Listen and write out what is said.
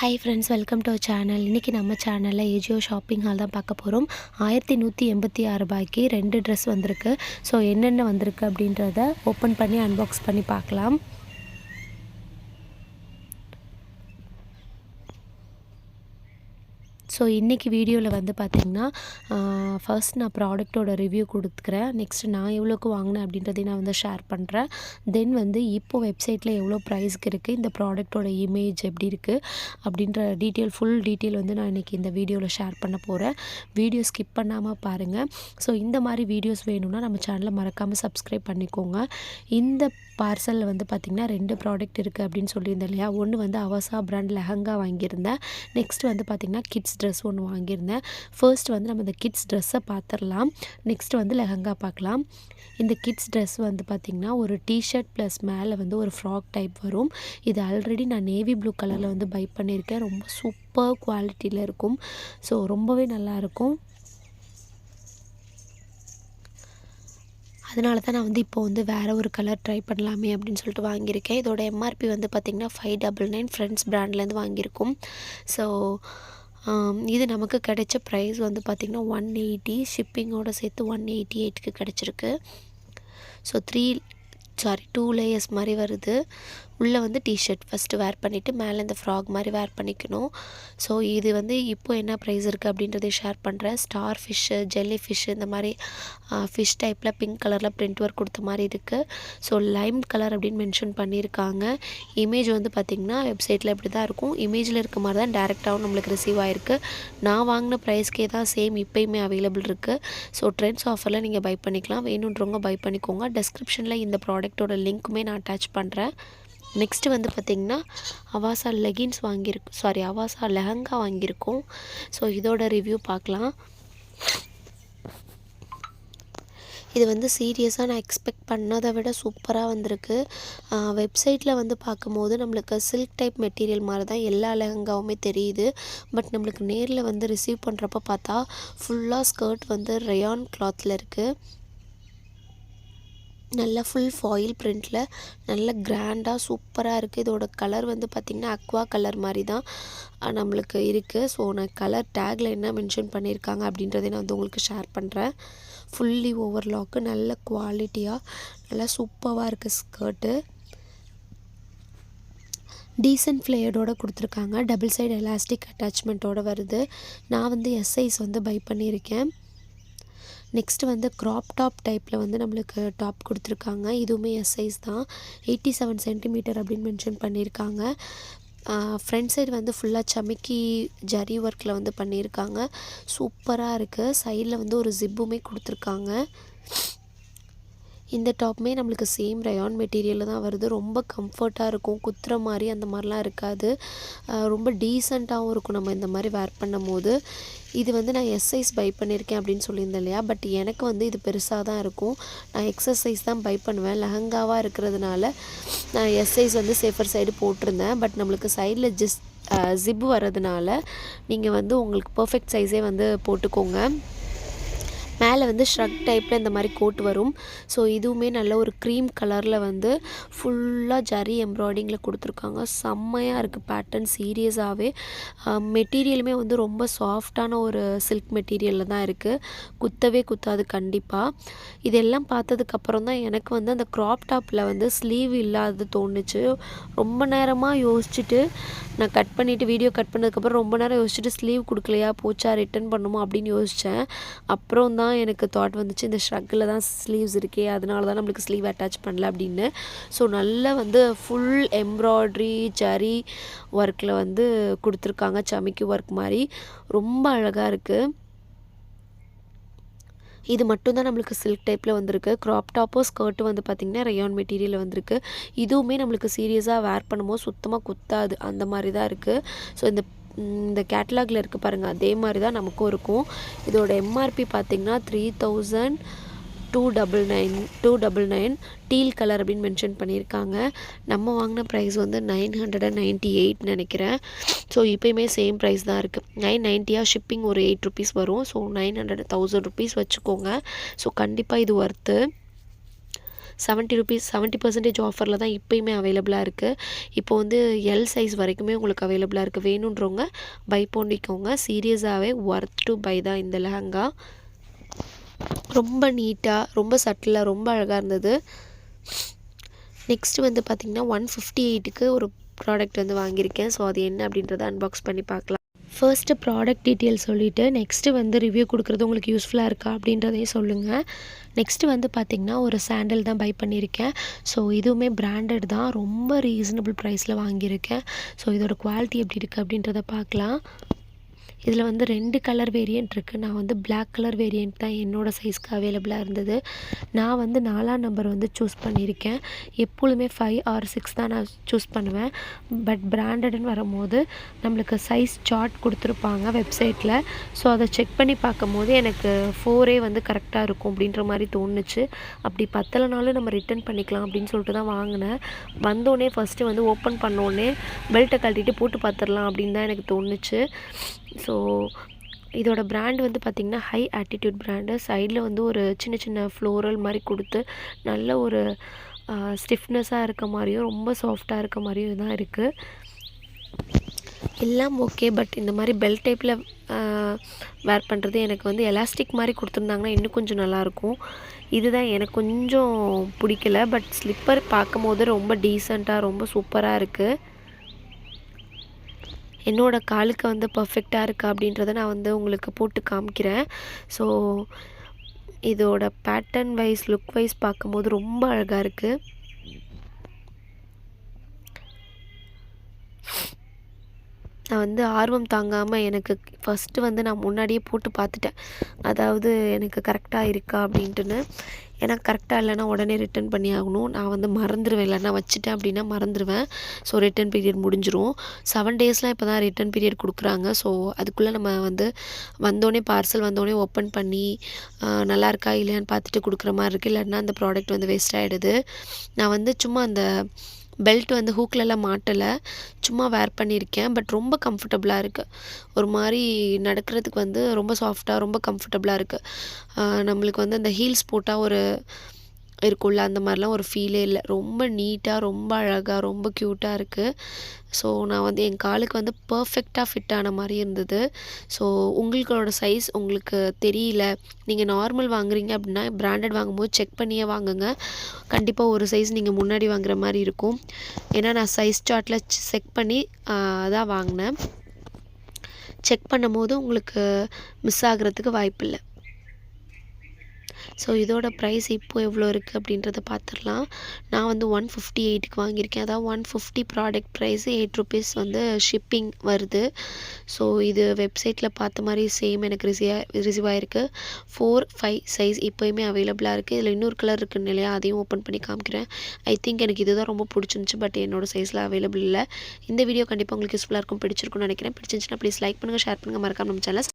Hi friends, welcome to our channel. இன்றைக்கி நம்ம சேனலில் ஏஜியோ ஷாப்பிங் ஹால் தான் பார்க்க போகிறோம். 1186 ரூபாய்க்கு 2 ட்ரெஸ் வந்திருக்கு. ஸோ என்னென்ன வந்திருக்கு அப்படின்றத ஓப்பன் பண்ணி அன்பாக்ஸ் பண்ணி பார்க்கலாம். ஸோ இன்றைக்கி வீடியோவில் வந்து பார்த்திங்கன்னா ஃபர்ஸ்ட் நான் ப்ராடக்ட்டோட ரிவ்யூ கொடுத்துக்கிறேன். நெக்ஸ்ட் நான் எவ்வளோக்கு வாங்கினேன் அப்படின்றதையும் நான் வந்து ஷேர் பண்ணுறேன். தென் வந்து இப்போது வெப்சைட்டில் எவ்வளோ ப்ரைஸ்க்கு இருக்குது, இந்த ப்ராடக்ட்டோட இமேஜ் எப்படி இருக்குது அப்படின்ற ஃபுல் டீட்டெயில் வந்து நான் இன்றைக்கி இந்த வீடியோவில் ஷேர் பண்ண போகிறேன். வீடியோ ஸ்கிப் பண்ணாமல் பாருங்கள். ஸோ இந்த மாதிரி வீடியோஸ் வேணும்னா நம்ம சேனலை மறக்காமல் சப்ஸ்கிரைப் பண்ணிக்கோங்க. இந்த பார்சலில் வந்து பார்த்திங்கன்னா 2 ப்ராடக்ட் இருக்குது அப்படின்னு சொல்லியிருந்தேன் இல்லையா. ஒன்று வந்து அவசா பிராண்ட் லெஹங்கா வாங்கியிருந்தேன். நெக்ஸ்ட் வந்து பார்த்திங்கன்னா கிட்ஸ் ட்ரெஸ் ஒன்று வாங்கியிருந்தேன். ஃபர்ஸ்ட் வந்து நம்ம இந்த கிட்ஸ் ட்ரெஸ்ஸை பார்த்துடலாம். நெக்ஸ்ட் வந்து லெஹங்கா பார்க்கலாம். இந்த கிட்ஸ் ட்ரெஸ் வந்து பார்த்திங்கன்னா ஒரு டிஷர்ட் ப்ளஸ் மேலே வந்து ஒரு ஃப்ராக் டைப் வரும். இது ஆல்ரெடி நான் நேவி ப்ளூ கலரில் வந்து பை பண்ணியிருக்கேன். ரொம்ப சூப்பர் குவாலிட்டியில் இருக்கும். ஸோ ரொம்பவே நல்லாயிருக்கும். அதனால தான் நான் வந்து இப்போ வந்து வேறு ஒரு கலர் ட்ரை பண்ணலாமே அப்படின்னு சொல்லிட்டு வாங்கியிருக்கேன். இதோட எம்ஆர்பி வந்து பார்த்திங்கன்னா 599 ஃப்ரெண்ட்ஸ் பிராண்ட்லேருந்து வாங்கியிருக்கோம். ஸோ இது நமக்கு கிடைச்ச ப்ரைஸ் வந்து பார்த்திங்கன்னா 180, ஷிப்பிங்கோடு சேர்த்து 188க்கு கிடச்சிருக்கு. ஸோ 2 லேயர்ஸ் மாதிரி வருது. உள்ளே வந்து டிஷர்ட் ஃபஸ்ட்டு வேர் பண்ணிவிட்டு மேலே இந்த ஃப்ராக் மாதிரி வேர் பண்ணிக்கணும். ஸோ இது வந்து இப்போது என்ன ப்ரைஸ் இருக்குது அப்படின்றத ஷேர் பண்ணுறேன். ஸ்டார் ஃபிஷ்ஷு, ஜெல்லி ஃபிஷ்ஷு, இந்த மாதிரி ஃபிஷ் டைப்பில் பிங்க் கலரில் பிரிண்ட் ஒர்க் கொடுத்த மாதிரி இருக்குது. ஸோ லைம் கலர் அப்படின்னு மென்ஷன் பண்ணியிருக்காங்க. இமேஜ் வந்து பார்த்திங்கன்னா வெப்சைட்டில் இப்படி தான் இருக்கும். இமேஜில் இருக்க மாதிரி தான் டேரெக்டாகவும் நம்மளுக்கு ரிசீவ் ஆகிருக்கு. நான் வாங்கின ப்ரைஸ்க்கே தான் சேம் இப்போயுமே அவைலபிள் இருக்குது. ஸோ ட்ரெண்ட்ஸ் ஆஃபரில் நீங்கள் பை பண்ணிக்கலாம். வேணுன்றவங்க பை பண்ணிக்கோங்க. டெஸ்கிரிப்ஷனில் இந்த ப்ராடக்ட்டோட லிங்க்குமே நான் அட்டாச் பண்ணுறேன். நெக்ஸ்ட்டு வந்து பார்த்திங்கன்னா அவாசா அவாசா லெஹங்கா வாங்கியிருக்கோம். ஸோ இதோட ரிவ்யூ பார்க்கலாம். இது வந்து சீரியஸாக நான் எக்ஸ்பெக்ட் பண்ணதை விட சூப்பராக வந்திருக்கு. வெப்சைட்டில் வந்து பார்க்கும்போது நம்மளுக்கு சில்க் டைப் மெட்டீரியல் மாதிரி தான் எல்லா லெஹங்காவுமே தெரியுது. பட் நம்மளுக்கு நேரில் வந்து ரிசீவ் பண்ணுறப்ப பார்த்தா ஃபுல்லாக ஸ்கர்ட் வந்து ரயான் கிளாத்தில் இருக்குது. நல்லா ஃபுல் ஃபாயில் பிரிண்டில் நல்ல கிராண்டாக சூப்பராக இருக்குது. இதோட கலர் வந்து பார்த்திங்கன்னா அக்வா கலர் மாதிரி தான் நம்மளுக்கு இருக்குது. ஸோ நான் கலர் டேக்கில் என்ன மென்ஷன் பண்ணியிருக்காங்க அப்படின்றத நான் வந்து உங்களுக்கு ஷேர் பண்ணுறேன். ஃபுல்லி ஓவர்லாக்கு நல்ல குவாலிட்டியாக நல்லா சூப்பராக இருக்குது. ஸ்கர்ட்டு டீசன்ட் ஃப்ளேயர்டோடு கொடுத்துருக்காங்க. டபுள் சைடு எலாஸ்டிக் அட்டாச்மெண்ட்டோடு வருது. நான் வந்து எஸ் சைஸ் வந்து பை பண்ணியிருக்கேன். நெக்ஸ்ட்டு வந்து க்ராப் டாப் டைப்பில் வந்து நம்மளுக்கு டாப் கொடுத்துருக்காங்க. இதுவுமே எஸ் சைஸ் தான். 87 சென்டிமீட்டர் அப்படின்னு மென்ஷன் பண்ணியிருக்காங்க. ஃப்ரண்ட் சைடு வந்து ஃபுல்லாக சமிக்கி ஜரி ஒர்க்கில் வந்து பண்ணியிருக்காங்க. சூப்பராக இருக்குது. சைடில் வந்து ஒரு ஜிப்புமே கொடுத்துருக்காங்க. இந்த டாப்புமே நம்மளுக்கு சேம் ரயான் மெட்டீரியலில் தான் வருது. ரொம்ப கம்ஃபர்ட்டாக இருக்கும். குத்துற மாதிரி அந்த மாதிரிலாம் இருக்காது. ரொம்ப டீசெண்டாகவும் இருக்கும் நம்ம இந்த மாதிரி வேர் பண்ணும் போது. இது வந்து நான் எஸ் சைஸ் பை பண்ணியிருக்கேன் அப்படின்னு சொல்லியிருந்தேன் இல்லையா. பட் எனக்கு வந்து இது பெருசாக தான் இருக்கும். நான் எக்ஸஸ் சைஸ் தான் பை பண்ணுவேன். லெஹங்காவாக இருக்கிறதுனால நான் எஸ் சைஸ் வந்து சேஃபர் சைடு போட்டிருந்தேன். பட் நம்மளுக்கு சைடில் ஜிப்பு வர்றதுனால நீங்கள் வந்து உங்களுக்கு பர்ஃபெக்ட் சைஸே வந்து போட்டுக்கோங்க. மேலே வந்து ஷ்ரக் டைப்பில் இந்த மாதிரி கோட் வரும். ஸோ இதுவுமே நல்ல ஒரு க்ரீம் கலரில் வந்து ஃபுல்லாக ஜரி எம்ப்ராய்டிங்கில் கொடுத்துருக்காங்க. செம்மையாக இருக்குது பேட்டர்ன். சீரியஸாகவே மெட்டீரியலுமே வந்து ரொம்ப சாஃப்டான ஒரு சில்க் மெட்டீரியலில் தான் இருக்குது. குத்தவே குத்தாது கண்டிப்பாக. இதெல்லாம் பார்த்ததுக்கப்புறம் தான் எனக்கு வந்து அந்த க்ராப் டாப்பில் வந்து ஸ்லீவ் இல்லாதது தோணுச்சு. ரொம்ப நேரமாக யோசிச்சுட்டு நான் வீடியோ கட் பண்ணதுக்கப்புறம் ரொம்ப நேரம் யோசிச்சுட்டு ஸ்லீவ் கொடுக்கலையா, போச்சா, ரிட்டன் பண்ணுமா அப்படின்னு யோசித்தேன். அப்புறம் தான் எனக்கு தாட் வந்துச்சு, இந்த ஷ்ரக்கில் தான் ஸ்லீவ்ஸ் இருக்கே, அதனால தான் நம்மளுக்கு ஸ்லீவ் அட்டாச் பண்ணல அப்படின்னு. ஸோ நல்லா வந்து ஃபுல் எம்ப்ராய்ட்ரி ஜரி ஒர்க்கில் வந்து கொடுத்துருக்காங்க. சமிக்கி ஒர்க் மாதிரி ரொம்ப அழகாக இருக்குது. இது மட்டும்தான் நம்மளுக்கு சில்க் டைப்பில் வந்திருக்கு. க்ராப் டாப்போ ஸ்கர்ட்டு வந்து பார்த்திங்கன்னா ரயான் மெட்டீரியலில் வந்திருக்கு. இதுவுமே நம்மளுக்கு சீரியஸாக வேர் பண்ணும்போது சுத்தமாக குத்தாது, அந்த மாதிரி தான் இருக்குது. ஸோ இந்த கேட்டலாகில் இருக்குது பாருங்கள், அதே மாதிரி தான் நமக்கும் இருக்கும். இதோட எம்ஆர்பி பார்த்திங்கன்னா 3299 டீல் கலர் அப்படின்னு மென்ஷன் பண்ணியிருக்காங்க. நம்ம வாங்கின ப்ரைஸ் வந்து 998 நினைக்கிறேன். ஸோ இப்போயுமே சேம் ப்ரைஸ் தான் இருக்குது. 990 ஷிப்பிங் ஒரு 8 ருபீஸ் வரும். ஸோ 900 1000 ருபீஸ் வச்சுக்கோங்க. ஸோ கண்டிப்பாக இது ஒர்த்து. ₹70 ஆஃபரில் தான் இப்போயுமே அவைலபிளாக இருக்குது. இப்போ வந்து எல் சைஸ் வரைக்குமே உங்களுக்கு அவைலபிளாக இருக்குது. வேணுன்றவங்க பை பண்ணிக்கோங்க. சீரியஸாகவே ஒர்த் டு பை தான் இந்த லெஹங்கா. ரொம்ப நீட்டாக, ரொம்ப சட்டிலாக, ரொம்ப அழகாக இருந்தது. நெக்ஸ்ட்டு வந்து பார்த்திங்கன்னா 158க்கு ஒரு ப்ராடக்ட் வந்து வாங்கியிருக்கேன். ஸோ அது என்ன அப்படின்றத அன்பாக்ஸ் பண்ணி பார்க்கலாம். ஃபர்ஸ்ட்டு ப்ராடக்ட் டீட்டெயில் சொல்லிவிட்டு நெக்ஸ்ட்டு வந்து ரிவ்யூ கொடுக்குறது உங்களுக்கு யூஸ்ஃபுல்லாக இருக்கா அப்படின்றதையும் சொல்லுங்கள். நெக்ஸ்ட்டு வந்து பார்த்திங்கன்னா ஒரு சாண்டல் தான் பை பண்ணியிருக்கேன். ஸோ இதுவுமே பிராண்டட் தான். ரொம்ப ரீசனபிள் ப்ரைஸில் வாங்கியிருக்கேன். ஸோ இதோட குவாலிட்டி எப்படி இருக்குது அப்படின்றத பார்க்கலாம். இதில் வந்து 2 கலர் வேரியண்ட் இருக்குது. நான் வந்து பிளாக் கலர் வேரியண்ட் தான் என்னோடய சைஸ்க்கு அவைலபிளாக இருந்தது. நான் வந்து 4ஆம் நம்பர் வந்து சூஸ் பண்ணியிருக்கேன். எப்பொழுதுமே 5 ஆர் 6 தான் நான் சூஸ் பண்ணுவேன். பட் பிராண்டட்னு வரும்போது நம்மளுக்கு சைஸ் சார்ட் கொடுத்துருப்பாங்க வெப்சைட்டில். ஸோ அதை செக் பண்ணி பார்க்கும்போது எனக்கு 4 வந்து கரெக்டாக இருக்கும் அப்படின்ற மாதிரி தோணுச்சு. அப்படி பத்தலைனாலும் நம்ம ரிட்டன் பண்ணிக்கலாம் அப்படின்னு சொல்லிட்டு தான் வாங்கினேன். வந்தோடனே ஃபஸ்ட்டு வந்து ஓப்பன் பண்ணோடனே பெல்ட்டை கழட்டிட்டு போட்டு பார்த்துடலாம் அப்படின்னு தான் எனக்கு தோணுச்சு. ஸோ இதோட பிராண்ட் வந்து பார்த்திங்கன்னா ஹை ஆட்டிடியூட் பிராண்டு. சைடில் வந்து ஒரு சின்ன சின்ன ஃப்ளோரல் மாதிரி கொடுத்து நல்ல ஒரு ஸ்டிஃப்னஸாக இருக்க மாதிரியும் ரொம்ப சாஃப்டாக இருக்க மாதிரியும் தான் இருக்குது. எல்லாம் ஓகே. பட் இந்த மாதிரி பெல்ட் டைப்பில் வேர் பண்ணுறது எனக்கு வந்து எலாஸ்டிக் மாதிரி கொடுத்துருந்தாங்கன்னா இன்னும் கொஞ்சம் நல்லாயிருக்கும். இதுதான் எனக்கு கொஞ்சம் பிடிக்கல. பட் ஸ்லிப்பர் பார்க்கும்போது ரொம்ப டீசெண்டாக ரொம்ப சூப்பராக இருக்குது. என்னோடய காலுக்கு வந்து பர்ஃபெக்டாக இருக்கா அப்படின்றத நான் வந்து உங்களுக்கு போட்டு காமிக்கிறேன். ஸோ இதோட பேட்டர்ன் வைஸ் லுக் வைஸ் பார்க்கும்போது ரொம்ப அழகாக இருக்குது. நான் வந்து ஆர்வம் தாங்காமல் எனக்கு ஃபஸ்ட்டு வந்து நான் முன்னாடியே போட்டு பார்த்துட்டேன். அதாவது எனக்கு கரெக்டாக இருக்கா அப்படின்ட்டுன்னு. ஏன்னா கரெக்டாக இல்லைன்னா உடனே ரிட்டன் பண்ணி ஆகணும். நான் வந்து மறந்துடுவேன். இல்லைன்னா வச்சுட்டேன் அப்படின்னா மறந்துடுவேன். ஸோ ரிட்டன் பீரியட் முடிஞ்சிரும். 7 டேஸ்லாம் இப்போ தான் ரிட்டன் பீரியட் கொடுக்குறாங்க. ஸோ அதுக்குள்ளே நம்ம வந்து வந்தோடனே பார்சல் வந்தோடனே ஓப்பன் பண்ணி நல்லா இருக்கா இல்லையான்னு பார்த்துட்டு கொடுக்குற மாதிரி இருக்குது. இல்லைன்னா அந்த ப்ராடக்ட் வந்து வேஸ்ட் ஆகிடுது. நான் வந்து சும்மா அந்த பெல்ட் வந்து ஹூக்லலாம் மாட்டலை. சும்மா வேர் பண்ணியிருக்கேன். பட் ரொம்ப கம்ஃபர்டபுளாக இருக்குது. ஒரு மாதிரி நடக்கிறதுக்கு வந்து ரொம்ப சாஃப்டாக ரொம்ப கம்ஃபர்டபுளாக இருக்குது. நம்மளுக்கு வந்து அந்த ஹீல்ஸ் போட்டால் ஒரு இருக்கும்ல அந்த மாதிரிலாம் ஒரு ஃபீலே இல்லை. ரொம்ப நீட்டாக ரொம்ப அழகாக ரொம்ப க்யூட்டாக இருக்குது. ஸோ நான் வந்து என் காலுக்கு வந்து பர்ஃபெக்டாக ஃபிட் ஆன மாதிரி இருந்தது. ஸோ உங்களோட சைஸ் உங்களுக்கு தெரியல, நீங்கள் நார்மல் வாங்குறீங்க அப்படின்னா பிராண்டட் வாங்கும்போது செக் பண்ணியே வாங்குங்க. கண்டிப்பாக ஒரு சைஸ் நீங்கள் முன்னாடி வாங்குற மாதிரி இருக்கும். ஏன்னா நான் சைஸ் சார்ட்டில் செக் பண்ணி தான் வாங்கினேன். செக் பண்ணும்போது உங்களுக்கு மிஸ் ஆகிறதுக்கு வாய்ப்பில்லை. ஸோ இதோட ப்ரைஸ் இப்போது எவ்வளோ இருக்குது அப்படின்றத பார்த்துடலாம். நான் வந்து 158க்கு வாங்கியிருக்கேன். அதாவது 150 ப்ராடக்ட் ப்ரைஸு ₹8 வந்து ஷிப்பிங் வருது. ஸோ இது வெப்சைட்டில் பார்த்த மாதிரி சேம் எனக்கு ரிசீவ் ஆகிருக்கு. 4, 5 சைஸ் இப்போயுமே அவைலபிளாக இருக்குது. இதில் இன்னொரு கலர் இருக்குன்னு இல்லையா, அதையும் ஓப்பன் பண்ணி காமிக்கிறேன். ஐ திங்க் எனக்கு இதுதான் ரொம்ப பிடிச்சிருந்துச்சி. பட் என்னோடய சைஸில் அவைலபிள் இல்லை. இந்த வீடியோ கண்டிப்பாக உங்களுக்கு யூஸ்ஃபுல்லாக இருக்கும், பிடிச்சிருக்குன்னு நினைக்கிறேன். பிடிச்சிருந்துச்சுன்னா ப்ளீஸ் லைக் பண்ணுங்கள், ஷேர் பண்ணுங்கள், மறக்காம நம்ம சேனல்